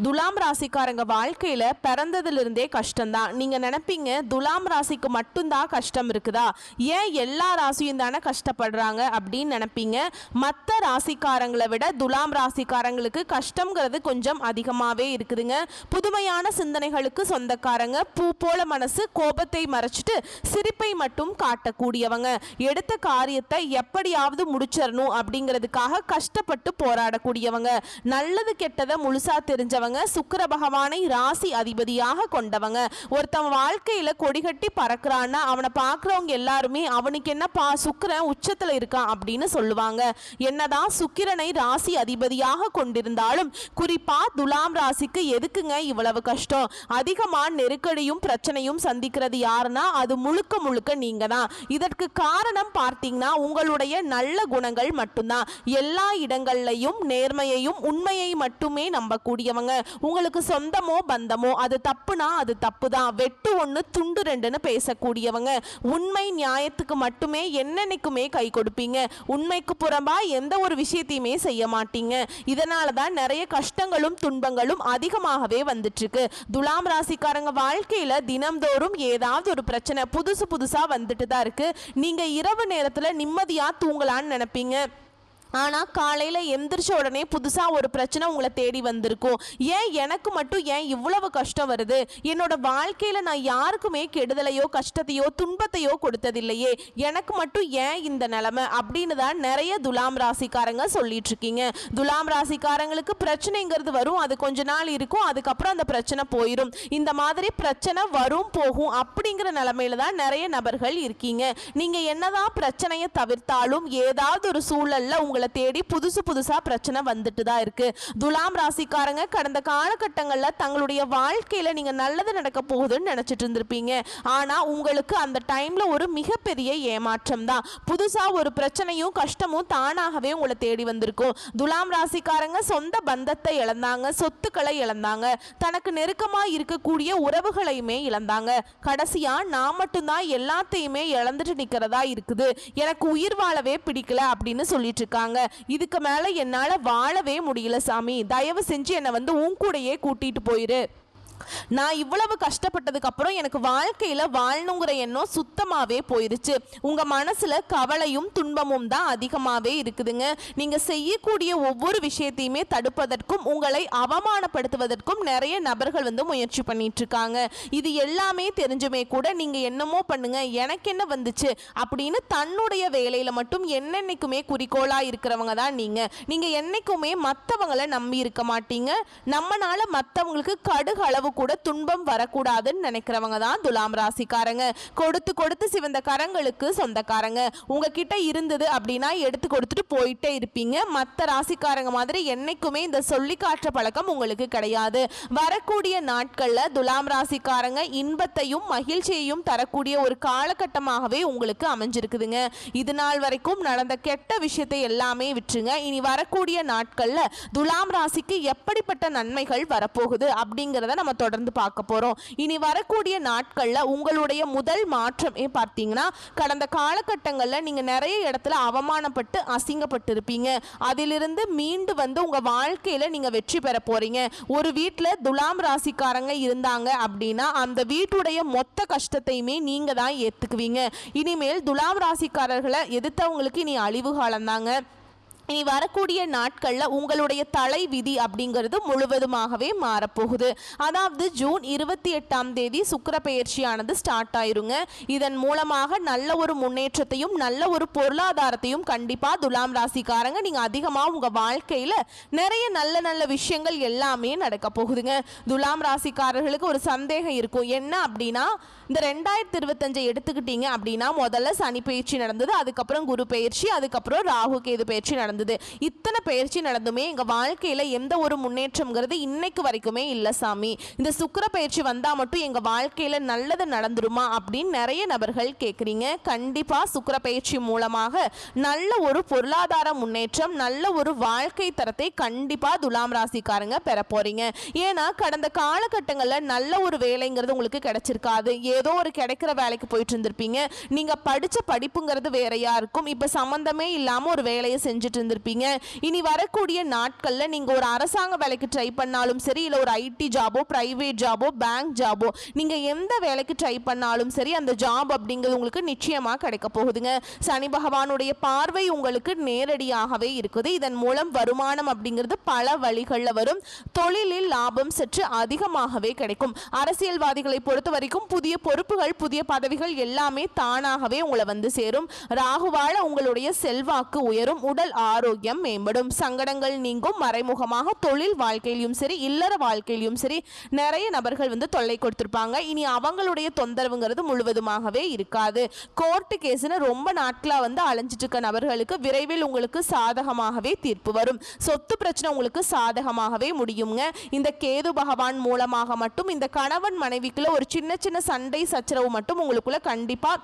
துலாம் ராசிக்காரங்க வாழ்க்கையில பிறந்ததிலிருந்தே கஷ்டம்தான். நீங்க நினைப்பீங்க துலாம் ராசிக்கு மட்டும்தான் கஷ்டம் இருக்குதா, ஏன் எல்லா ராசியும் தானே கஷ்டப்படுறாங்க அப்படின்னு நினைப்பீங்க. மற்ற ராசிக்காரங்களை விட துலாம் ராசிக்காரங்களுக்கு கஷ்டம்ங்கிறது கொஞ்சம் அதிகமாகவே இருக்குதுங்க. புதுமையான சிந்தனைகளுக்கு சொந்தக்காரங்க, பூ போல மனசு, கோபத்தை மறைச்சிட்டு சிரிப்பை மட்டும் காட்டக்கூடியவங்க, எடுத்த காரியத்தை எப்படியாவது முடிச்சிடணும் அப்படிங்கிறதுக்காக கஷ்டப்பட்டு போராடக்கூடியவங்க, நல்லது கெட்டதை முழுசா தெரிஞ்சவங்க, சுக்கிர பகவானை ராசி அதிபதியாக கொண்டவங்க. ஒருத்தன் வாழ்க்கையில கொடிகட்டி பறக்கிறான்னா அவனை பார்க்குறவங்க எல்லாருமே அவனுக்கு என்னப்பா சுக்கிரன் உச்சத்துல இருக்கான் அப்படின்னு சொல்லுவாங்க. என்னதான் சுக்கிரனை ராசி அதிபதியாக கொண்டிருந்தாலும் குறிப்பா துலாம் ராசிக்கு எதுக்குங்க இவ்வளவு கஷ்டம்? அதிகமான நெருக்கடியும் பிரச்சனையும் சந்திக்கிறது யாருன்னா அது முழுக்க முழுக்க நீங்க தான். இதற்கு காரணம் பார்த்தீங்கன்னா உங்களுடைய நல்ல குணங்கள் மட்டும்தான். எல்லா இடங்கள்லையும் நேர்மையையும் உண்மையை மட்டுமே நம்பக்கூடியவங்க. உங்களுக்கு சொந்தமோ பந்தமோ அது தப்புனா அது தப்பு தான், வெட்டு ஒன்று துண்டு ரெண்டுன்னு பேசக்கூடியவங்க. உண்மை நியாயத்துக்கு மட்டுமே என்னன்னைக்குமே கை கொடுப்பீங்க. உண்மைக்கு புறம்பா எந்த ஒரு விஷயத்தையுமே செய்ய மாட்டீங்க. இதனால தான் நிறைய கஷ்டங்களும் துன்பங்களும் அதிகமாகவே வந்துட்டு இருக்கு. துலாம் ராசிக்காரங்க வாழ்க்கையில தினம்தோறும் ஏதாவது ஒரு பிரச்சனை புதுசு புதுசா வந்துட்டு தான் இருக்கு. நீங்க இரவு நேரத்துல நிம்மதியா தூங்கலான்னு நினைப்பீங்க, ஆனால் காலையில் எந்திரிச்ச உடனே புதுசாக ஒரு பிரச்சனை உங்களை தேடி வந்திருக்கும். ஏன் எனக்கு மட்டும் ஏன் இவ்வளவு கஷ்டம் வருது? என்னோட வாழ்க்கையில் நான் யாருக்குமே கெடுதலையோ கஷ்டத்தையோ துன்பத்தையோ கொடுத்ததில்லையே, எனக்கு மட்டும் ஏன் இந்த நிலைமை அப்படின்னு தான் நிறைய துலாம் ராசிக்காரங்க சொல்லிட்டு இருக்கீங்க. துலாம் ராசிக்காரங்களுக்கு பிரச்சனைங்கிறது வரும், அது கொஞ்ச நாள் இருக்கும், அதுக்கப்புறம் அந்த பிரச்சனை போயிடும். இந்த மாதிரி பிரச்சனை வரும் போகும் அப்படிங்கிற நிலைமையில தான் நிறைய நபர்கள் இருக்கீங்க. நீங்கள் என்னதான் பிரச்சனையை தவிர்த்தாலும் ஏதாவது ஒரு சூழல்ல உங்களை தேடி புதுசு புதுசா பிரச்சனை வந்துட்டு தான் இருக்கு. துலாம் ராசிக்காரங்க கடந்த காலகட்டங்களில் தங்களுடைய வாழ்க்கையில நீங்க நல்லது நடக்க போகுதுன்னு நினைச்சிட்டு இருந்திருப்பீங்க. ஆனா உங்களுக்கு அந்த டைம்ல ஒரு மிகப்பெரிய ஏமாற்றம் தான். புதுசா ஒரு பிரச்சனையும் கஷ்டமும் தானாகவே உங்களை தேடி வந்திருக்கும். துலாம் ராசிக்காரங்க சொந்த பந்தத்தை இழந்தாங்க, சொத்துக்களை இழந்தாங்க, தனக்கு நெருக்கமா இருக்கக்கூடிய உறவுகளையுமே இழந்தாங்க. கடைசியா நான் மட்டும்தான் எல்லாத்தையுமே இழந்துட்டு நிக்கிறதா இருக்குது, எனக்கு உயிர் வாழவே பிடிக்கல அப்படின்னு சொல்லிட்டு இருக்காங்க. இதுக்கு மேல என்னால வாழவே முடியல சாமி, தயவு செஞ்சு என்னை உன் கூடயே கூட்டிட்டு போயிரு. நான் இவ்வளவு கஷ்டப்பட்டதுக்கு அப்புறம் எனக்கு வாழ்க்கையில வாழணுங்கிற எண்ணம் சுத்தமாவே போயிருச்சு. உங்க மனசுல கவலையும் துன்பமும் தான் அதிகமாவே இருக்குதுங்க. நீங்க செய்யக்கூடிய ஒவ்வொரு விஷயத்தையுமே தடுப்பதற்கும் உங்களை அவமானப்படுத்துவதற்கும் நிறைய நபர்கள் முயற்சி பண்ணிட்டு இருக்காங்க. இது எல்லாமே தெரிஞ்சுமே கூட நீங்க என்னமோ பண்ணுங்க, எனக்கு என்ன வந்துச்சு அப்படின்னு தன்னுடைய வேலையில மட்டும் என்னென்னைக்குமே குறிக்கோளா இருக்கிறவங்க தான் நீங்க. நீங்க என்னைக்குமே மற்றவங்களை நம்பி இருக்க மாட்டீங்க. நம்மனால மற்றவங்களுக்கு கடுகளவு கூட துன்பம் வரக்கூடாதுன்னு நினைக்கிறவங்க தான் துலாம் ராசிக்காரங்க. கொடுத்து கொடுத்து சிவந்த கரங்களுக்கு சொந்தக்காரங்க. உங்ககிட்ட இருந்தது அப்படின்னா எடுத்து கொடுத்துட்டு போயிட்டே இருப்பீங்க. மற்ற ராசிக்காரங்க மாதிரி என்னைக்குமே இந்த சொல்லி காட்டுற பழக்கம் உங்களுக்கு கிடையாது. வரக்கூடிய நாட்கள்ல துலாம் ராசிக்காரங்க இன்பத்தையும் மகிழ்ச்சியையும் தரக்கூடிய ஒரு காலகட்டமாகவே உங்களுக்கு அமைஞ்சிருக்குதுங்க. இது நாள் வரைக்கும் நடந்த கெட்ட விஷயத்தை எல்லாமே விட்டுருங்க. இனி வரக்கூடிய நாட்கள்ல துலாம் ராசிக்கு எப்படிப்பட்ட நன்மைகள் வரப்போகுது அப்படிங்கிறத நம்ம தொடர்ந்து பார்க்க போறோம். இனி வரக்கூடிய நாட்கள்ல உங்களுடைய முதல் மாற்றம் பார்த்தீங்கன்னா, கடந்த காலகட்டங்கள்ல நீங்க நிறைய இடத்துல அவமானப்பட்டு அசிங்கப்பட்டு இருப்பீங்க. அதிலிருந்து மீண்டு உங்க வாழ்க்கையில நீங்க வெற்றி பெற போறீங்க. ஒரு வீட்டுல துலாம் ராசிக்காரங்க இருந்தாங்க அப்படின்னா அந்த வீட்டுடைய மொத்த கஷ்டத்தையுமே நீங்க தான் ஏத்துக்குவீங்க. இனிமேல் துலாம் ராசிக்காரர்களை எதிர்த்தவங்களுக்கு இனி அழிவு காலம் தாங்க. இனி வரக்கூடிய நாட்களில் உங்களுடைய தலை விதி அப்படிங்கிறது முழுவதுமாகவே மாறப்போகுது. அதாவது ஜூன் 28 சுக்கிர பெயர்ச்சியானது ஸ்டார்ட் ஆயிருங்க. இதன் மூலமாக நல்ல ஒரு முன்னேற்றத்தையும் நல்ல ஒரு பொருளாதாரத்தையும் கண்டிப்பாக துலாம் ராசிக்காரங்க நீங்கள் அதிகமாக உங்கள் வாழ்க்கையில் நிறைய நல்ல நல்ல விஷயங்கள் எல்லாமே நடக்க போகுதுங்க. துலாம் ராசிக்காரர்களுக்கு ஒரு சந்தேகம் இருக்கும், என்ன அப்படின்னா இந்த 2025 எடுத்துக்கிட்டீங்க அப்படின்னா முதல்ல சனி பயிற்சி நடந்தது, அதுக்கப்புறம் குரு பயிற்சி, அதுக்கப்புறம் ராகு கேது பயிற்சி நடந்தது. இத்தனை பயிற்சி நடந்துமே எங்க வாழ்க்கையில எந்த ஒரு முன்னேற்றம்ங்கிறது இன்னைக்கு வரைக்குமே இல்ல சாமி, இந்த சுக்கிர பயிற்சி வந்தா மட்டும் எங்க வாழ்க்கையில நல்லது நடந்துருமா அப்படின்னு நிறைய நபர்கள் கேட்குறீங்க. கண்டிப்பா சுக்கிர பயிற்சி மூலமாக நல்ல ஒரு பொருளாதார முன்னேற்றம், நல்ல ஒரு வாழ்க்கை தரத்தை கண்டிப்பா துலாம் ராசிக்காரங்க பெற போறீங்க. ஏன்னா கடந்த காலகட்டங்களில் நல்ல ஒரு வேலைங்கிறது உங்களுக்கு கிடைச்சிருக்காது. ஏதோ ஒரு கிடைக்கிற வேலைக்கு போயிட்டு இருந்திருப்பீங்க. நீங்க படிச்ச படிப்புங்கிறது வேறையா இருக்கும். இப்ப சம்பந்தமே இல்லாம ஒரு வேலையை செஞ்சுட்டு இருந்திருப்பீங்க. இனி வரக்கூடிய நாட்கள்ல நீங்க ஒரு அரசாங்க வேலைக்கு ட்ரை பண்ணாலும் சரி, இல்ல ஒரு ஐடி ஜாபோ, பிரைவேட் ஜாபோ, பேங்க் ஜாபோ, நீங்க எந்த வேலைக்கு ட்ரை பண்ணாலும் சரி அந்த ஜாப் அப்படிங்கிறது உங்களுக்கு நிச்சயமா கிடைக்க போகுதுங்க. சனி பகவானுடைய பார்வை உங்களுக்கு நேரடியாகவே இருக்குது. இதன் மூலம் வருமானம் அப்படிங்கிறது பல வழிகளில் வரும். தொழிலில் லாபம் சற்று அதிகமாகவே கிடைக்கும். அரசியல்வாதிகளை பொறுத்த வரைக்கும் புதிய பொறுப்புகள், புதிய பதவிகள் எல்லாமே தானாகவே உங்களை வந்து சேரும். ராகுவால உங்களுடைய செல்வாக்கு உயரும். உடல் ஆரோக்கியம் மேம்படும். சங்கடங்கள் நீங்கும். மறைமுகமாக தொழில் வாழ்க்கையிலும் சரி, இல்லற வாழ்க்கையிலும் சரி நிறைய நபர்கள் வந்து தொல்லை கொடுத்திருப்பாங்க. இனி அவங்களுடைய தொந்தரவுங்கிறது முழுவதுமாகவே இருக்காது. கோர்ட்டு கேஸ்னு ரொம்ப நாட்களா வந்து அலைஞ்சிட்டு இருக்க நபர்களுக்கு விரைவில் உங்களுக்கு சாதகமாகவே தீர்ப்பு வரும். சொத்து பிரச்சனை உங்களுக்கு சாதகமாகவே முடியுங்க. இந்த கேது பகவான் மூலமாக மட்டும் இந்த கணவன் மனைவிக்குள்ள ஒரு சின்ன சின்ன சண்டை சச்சரவு மட்டும் உங்களுக்குள்ள கண்டிப்பா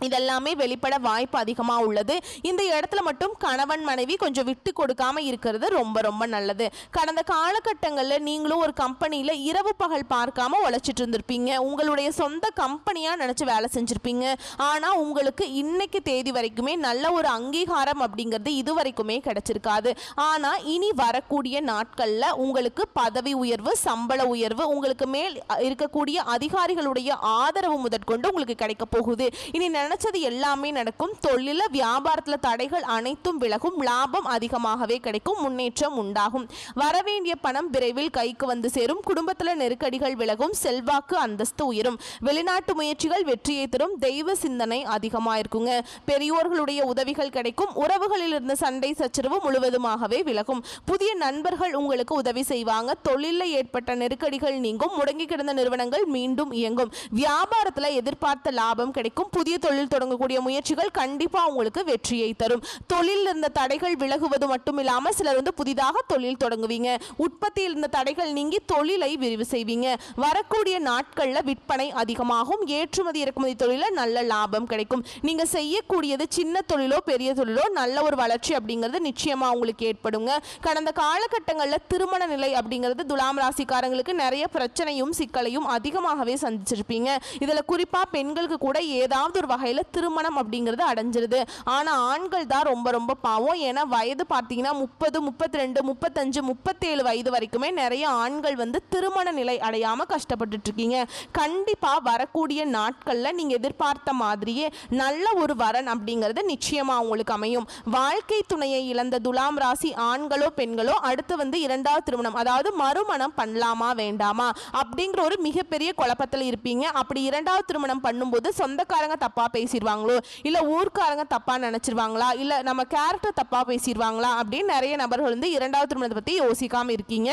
இதெல்லாமே வெளிப்பட வாய்ப்பு அதிகமாக உள்ளது. இந்த இடத்துல மட்டும் கணவன் மனைவி கொஞ்சம் விட்டு கொடுக்காம இருக்கிறது ரொம்ப ரொம்ப நல்லது. கடந்த காலகட்டங்களில் நீங்களும் ஒரு கம்பெனியில் இரவு பகல் பார்க்காம உழைச்சிட்டு இருந்திருப்பீங்க. உங்களுடைய சொந்த கம்பெனியாக நினச்சி வேலை செஞ்சுருப்பீங்க. ஆனால் உங்களுக்கு இன்னைக்கு தேதி வரைக்குமே நல்ல ஒரு அங்கீகாரம் அப்படிங்கிறது இது வரைக்குமே கிடைச்சிருக்காது. ஆனால் இனி வரக்கூடிய நாட்களில் உங்களுக்கு பதவி உயர்வு, சம்பள உயர்வு, உங்களுக்கு மேல் இருக்கக்கூடிய அதிகாரிகளுடைய ஆதரவு முதற்கொண்டு உங்களுக்கு கிடைக்க போகுது. இனி நினைச்சது எல்லாமே நடக்கும். தொழில வியாபாரத்தில் தடைகள் அனைத்தும் விலகும். லாபம் அதிகமாகவே கிடைக்கும். முன்னேற்றம் உண்டாகும். வரவேண்டிய பணம் விரைவில் கைக்கு வந்து சேரும். குடும்பத்தில் நெருக்கடிகள் விலகும். செல்வாக்கு அந்தஸ்து உயரும். வெளிநாட்டு முயற்சிகள் வெற்றியை தரும். தெய்வ சிந்தனை அதிகமாக இருக்குங்க. பெரியோர்களுடைய உதவிகள் கிடைக்கும். உறவுகளில் இருந்த சண்டை சச்சரவு முழுவதுமாகவே விலகும். புதிய நண்பர்கள் உங்களுக்கு உதவி செய்வாங்க. தொழிலில் ஏற்பட்ட நெருக்கடிகள் நீங்கும். முடங்கி கிடந்த நிறுவனங்கள் மீண்டும் இயங்கும். வியாபாரத்தில் எதிர்பார்த்த லாபம் கிடைக்கும். புதிய தொழில் தொடங்கக்கூடிய முயற்சிகள் கண்டிப்பா உங்களுக்கு வெற்றியை தரும். தொழில் இருந்த தடைகள் விலகுவது மட்டும் இல்லாம சிலர் வந்து புதிதாக தொழில் தொடங்குவீங்க. உற்பத்தியில் இருந்த தடைகள் நீங்கி தொழிலை விரிவு செய்வீங்க. வரக்கூடிய நாட்கள்ல விற்பனை அதிகமாகும். ஏற்றுமதி இறக்குமதி தொழில நல்ல லாபம் கிடைக்கும். நீங்க செய்யக்கூடியது சின்ன தொழிலோ பெரிய தொழிலோ நல்ல ஒரு வளர்ச்சி அப்படிங்கிறது நிச்சயமா உங்களுக்கு ஏற்படுங்க. கடந்த காலகட்டங்களில் திருமண நிலை அப்படிங்கிறது துலாம் ராசிக்காரங்களுக்கு நிறைய பிரச்சனையும் சிக்கலையும் அதிகமாகவே சந்திச்சிருப்பீங்க. இதுல குறிப்பா பெண்களுக்கு கூட ஏதாவது ஒரு வகையில் திருமணம் அப்படிங்கிறது அடைஞ்சிருது. ஆனால் ஆண்கள் தான் ரொம்ப ரொம்ப பாவம். ஏன்னா வயது பார்த்தீங்கன்னா 30, 32, 35, 37 வயது வரைக்குமே நிறைய ஆண்கள் வந்து திருமண நிலை அடையாமல் கஷ்டப்பட்டுட்டு இருக்கீங்க. கண்டிப்பாக வரக்கூடிய நாட்களில் நீங்கள் எதிர்பார்த்த மாதிரியே நல்ல ஒரு வரன் அப்படிங்கிறது நிச்சயமாக உங்களுக்கு அமையும். வாழ்க்கை துணையை இழந்த துலாம் ராசி ஆண்களோ பெண்களோ அடுத்து வந்து இரண்டாவது திருமணம், அதாவது மறுமணம் பண்ணலாமா வேண்டாமா அப்படிங்கிற ஒரு மிகப்பெரிய குழப்பத்தில் இருப்பீங்க. அப்படி இரண்டாவது திருமணம் பண்ணும்போது சொந்தக்காரங்க தப்பா பேசிடுவாங்களோ, இல்ல ஊர்க்காரங்க தப்பா நினைச்சிருவாங்களா, இல்ல நம்ம கேரக்டர் தப்பா பேசிடுவாங்களா அப்படின்னு நிறைய நபர்கள் வந்து இரண்டாவது திருமணத்தை பத்தி யோசிக்காம இருக்கீங்க.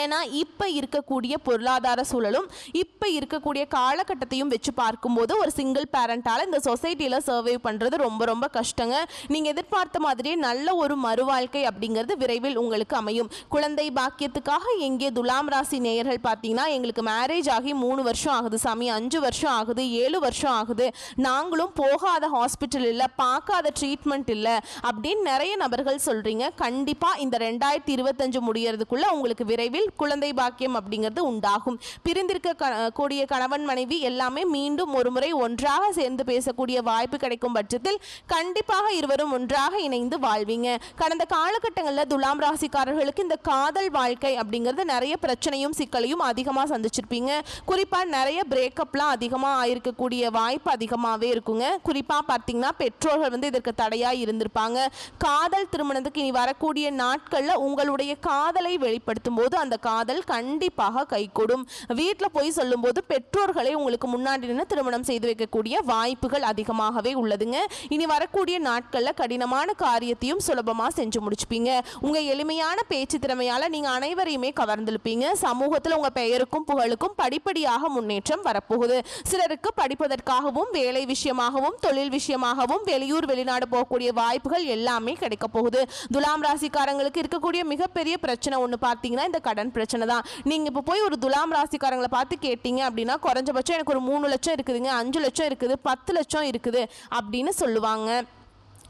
ஏன்னா இப்போ இருக்கக்கூடிய பொருளாதார சூழலும் இப்போ இருக்கக்கூடிய காலகட்டத்தையும் வச்சு பார்க்கும்போது ஒரு சிங்கிள் பேரண்டால் இந்த சொசைட்டியில் சர்வை பண்ணுறது ரொம்ப ரொம்ப கஷ்டங்க. நீங்கள் எதிர்பார்த்த மாதிரியே நல்ல ஒரு மறுவாழ்க்கை அப்படிங்கிறது விரைவில் உங்களுக்கு அமையும். குழந்தை பாக்கியத்துக்காக எங்கே துலாம் ராசி நேயர்கள் பார்த்தீங்கன்னா எங்களுக்கு மேரேஜ் ஆகி 3 வருஷம் ஆகுது சாமி, 5 வருஷம் ஆகுது, 7 வருஷம் ஆகுது, நாங்களும் போகாத ஹாஸ்பிட்டல் இல்லை, பார்க்காத ட்ரீட்மெண்ட் இல்லை அப்படின்னு நிறைய நபர்கள் சொல்கிறீங்க. கண்டிப்பாக இந்த 2025 முடியறதுக்குள்ள உங்களுக்கு விரைவில் குழந்தை பாக்கியம் அப்படிங்கிறது உண்டாகும். பிரிந்திருக்க கூடிய கணவன் மனைவி எல்லாமே மீண்டும் ஒரு முறை ஒன்றாக சேர்ந்து பேசக்கூடிய வாய்ப்பு கிடைக்கும் பட்சத்தில் கண்டிப்பாக இருவரும் ஒன்றாக இணைந்து வாழ்வீங்க. கடந்த காலகட்டங்களில் துலாம் ராசிக்காரர்களுக்கு இந்த காதல் வாழ்க்கை அப்படிங்கிறது நிறைய பிரச்சனையும் சிக்கலையும் அதிகமாக சந்திச்சிருப்பீங்க. குறிப்பாக நிறைய பிரேக்கப்லாம் அதிகமாக ஆயிருக்கக்கூடிய வாய்ப்பு அதிகமாகவே இருக்குங்க. குறிப்பாக பார்த்தீங்கன்னா பெற்றோர்கள் வந்து இதற்கு தடையாக இருந்திருப்பாங்க. காதல் திருமணத்துக்கு இனி வரக்கூடிய நாட்களில் உங்களுடைய காதலை வெளிப்படுத்தும் போது அந்த காதல் கண்டிப்பாக கைகூடும். வீட்டில் போய் சொல்லும்போது பெற்றோர்களை உங்களுக்கு முன்னாடி நின்று திருமணம் செய்து வைக்கக்கூடிய வாய்ப்புகள் அதிகமாகவே உள்ளதுங்க. இனி வரக்கூடிய நாட்களில் கடினமான காரியத்தையும் சுலபமாக செஞ்சு முடிச்சுப்பீங்க. உங்கள் எளிமையான பேச்சு திறமையால் நீங்கள் அனைவரையுமே கவர்ந்திருப்பீங்க. சமூகத்தில் உங்கள் பெயருக்கும் புகழுக்கும் படிப்படியாக முன்னேற்றம் வரப்போகுது. சிலருக்கு படிப்பதற்காகவும் வேலை விஷயமாகவும் தொழில் விஷயமாகவும் வெளியூர் வெளிநாடு போகக்கூடிய வாய்ப்புகள் எல்லாமே கிடைக்க போகுது. துலாம் ராசிக்காரங்களுக்கு இருக்கக்கூடிய மிகப்பெரிய பிரச்சனை ஒன்று பார்த்தீங்கன்னா இந்த கடன் பிரச்சனை தான். நீங்கள் இப்போ போய் ஒரு துலாம் ராசிக்காரங்களை பார்த்து கேட்டீங்க அப்படின்னா குறைஞ்சபட்சம் எனக்கு ஒரு 3 லட்சம் இருக்குதுங்க, 5 லட்சம் இருக்குது, 10 லட்சம் இருக்குது அப்படின்னு சொல்லுவாங்க.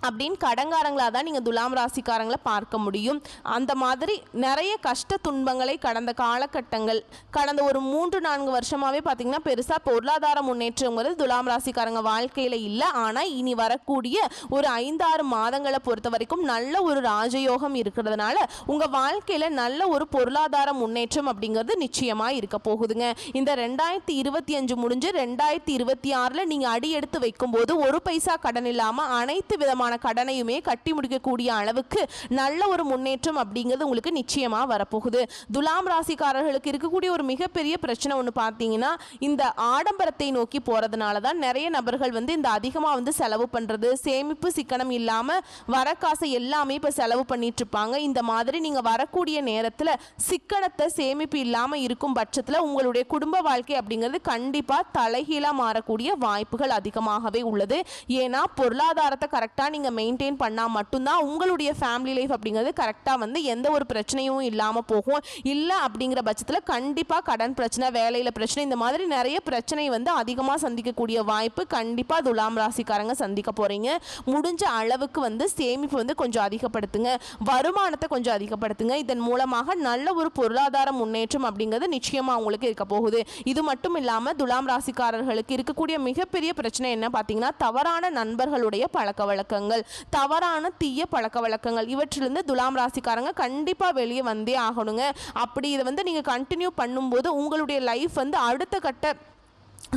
அப்படின்னு கடங்காரங்களாக தான் நீங்கள் துலாம் ராசிக்காரங்களை பார்க்க முடியும். அந்த மாதிரி நிறைய கஷ்ட துன்பங்களை கடந்த காலகட்டங்கள் கடந்த ஒரு 3-4 வருஷமாகவே பார்த்திங்கன்னா பெருசாக பொருளாதார முன்னேற்றங்கிறது துலாம் ராசிக்காரங்க வாழ்க்கையில் இல்லை. ஆனால் இனி வரக்கூடிய ஒரு 5-6 மாதங்களை பொறுத்த வரைக்கும் நல்ல ஒரு ராஜயோகம் இருக்கிறதுனால உங்கள் வாழ்க்கையில் நல்ல ஒரு பொருளாதார முன்னேற்றம் அப்படிங்கிறது நிச்சயமாக இருக்க போகுதுங்க. இந்த 2025 முடிஞ்சு 2026 நீங்கள் அடி எடுத்து வைக்கும்போது ஒரு பைசா கடன் இல்லாமல் அனைத்து விதமான கடனையுமே கட்டி முடிக்கக்கூடிய அளவுக்கு நல்ல ஒரு முன்னேற்றம் அப்படிங்கிறது உங்களுக்கு நிச்சயமா வரப்போகுது. துலாம் ராசிக்காரர்களுக்கு இருக்கக்கூடிய ஒரு மிகப்பெரிய பிரச்சனை ஒன்று பார்த்தீங்கன்னா இந்த ஆடம்பரத்தை நோக்கி போறதுனால தான் நிறைய நபர்கள் இந்த அதிகமாக செலவு பண்றது, சேமிப்பு சிக்கனம் இல்லாம வர காசை எல்லாமே இப்போ செலவு பண்ணிட்டு இருப்பாங்க. இந்த மாதிரி நீங்க வரக்கூடிய நேரத்தில் சிக்கனத்தை சேமிப்பு இல்லாம இருக்கும் பட்சத்தில் உங்களுடைய குடும்ப வாழ்க்கை அப்படிங்கிறது கண்டிப்பா தலைகீழா மாறக்கூடிய வாய்ப்புகள் அதிகமாகவே உள்ளது. ஏன்னா பொருளாதாரத்தை கரெக்டாக நீங்கள் மெயின்டைன் பண்ணால் மட்டும்தான் உங்களுடைய ஃபேமிலி லைஃப் அப்படிங்கிறது கரெக்டாக எந்த ஒரு பிரச்சனையும் இல்லாமல் போகும். இல்லை அப்படிங்கிற பட்சத்தில் கண்டிப்பாக கடன் பிரச்சனை, வேலையில் பிரச்சனை, இந்த மாதிரி நிறைய பிரச்சனை அதிகமாக சந்திக்கக்கூடிய வாய்ப்பு கண்டிப்பாக துலாம் ராசிக்காரங்க சந்திக்க போகிறீங்க. முடிஞ்ச அளவுக்கு சேமிப்பு கொஞ்சம் அதிகப்படுத்துங்க, வருமானத்தை கொஞ்சம் அதிகப்படுத்துங்க. இதன் மூலமாக நல்ல ஒரு பொருளாதார முன்னேற்றம் அப்படிங்கிறது நிச்சயமாக உங்களுக்கு இருக்க போகுது. இது மட்டும் இல்லாமல் துலாம் ராசிக்காரர்களுக்கு இருக்கக்கூடிய மிகப்பெரிய பிரச்சனை என்ன பார்த்தீங்கன்னா தவறான நண்பர்களுடைய பழக்க வழக்கங்கள், தவறான தீய பழக்க வழக்கங்கள், இவற்றிலிருந்து துலாம் ராசிக்காரங்க கண்டிப்பா வெளியே வந்தே ஆகணுங்க. அப்படி இதை நீங்க கண்டினியூ பண்ணும்போது உங்களுடைய லைஃப் அடுத்த கட்ட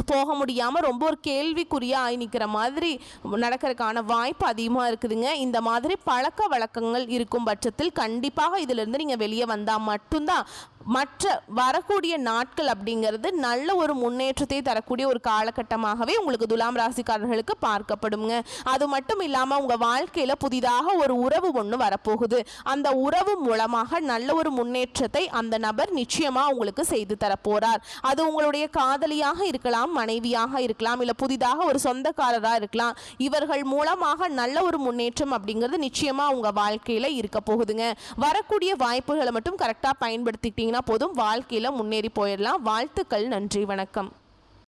போக முடியாமல் ரொம்ப ஒரு கேள்விக்குறியாக ஆகி நிற்கிற மாதிரி நடக்கிறதுக்கான வாய்ப்பு அதிகமாக இருக்குதுங்க. இந்த மாதிரி பழக்க வழக்கங்கள் இருக்கும் பட்சத்தில் கண்டிப்பாக இதிலிருந்து நீங்கள் வெளியே வந்தால் மட்டும்தான் மற்ற வரக்கூடிய நாட்கள் அப்படிங்கிறது நல்ல ஒரு முன்னேற்றத்தை தரக்கூடிய ஒரு காலகட்டமாகவே உங்களுக்கு துலாம் ராசிக்காரர்களுக்கு பார்க்கப்படுங்க. அது மட்டும் இல்லாமல் உங்கள் வாழ்க்கையில் புதிதாக ஒரு உறவு ஒன்று வரப்போகுது. அந்த உறவு மூலமாக நல்ல ஒரு முன்னேற்றத்தை அந்த நபர் நிச்சயமாக உங்களுக்கு செய்து தரப்போகிறார். அது உங்களுடைய காதலியாக இருக்கலாம், மனைவியாக இருக்கலாம், இல்லை புதிதாக ஒரு சொந்தக்காரராக இருக்கலாம். இவர்கள் மூலமாக நல்ல ஒரு முன்னேற்றம் அப்படிங்கிறது நிச்சயமாக உங்கள் வாழ்க்கையில் இருக்க போகுதுங்க. வரக்கூடிய வாய்ப்புகளை மட்டும் கரெக்டாக பயன்படுத்திக்கிட்டீங்க போதும், வாழ்க்கையில் முன்னேறி போயிடலாம். வாழ்த்துக்கள், நன்றி, வணக்கம்.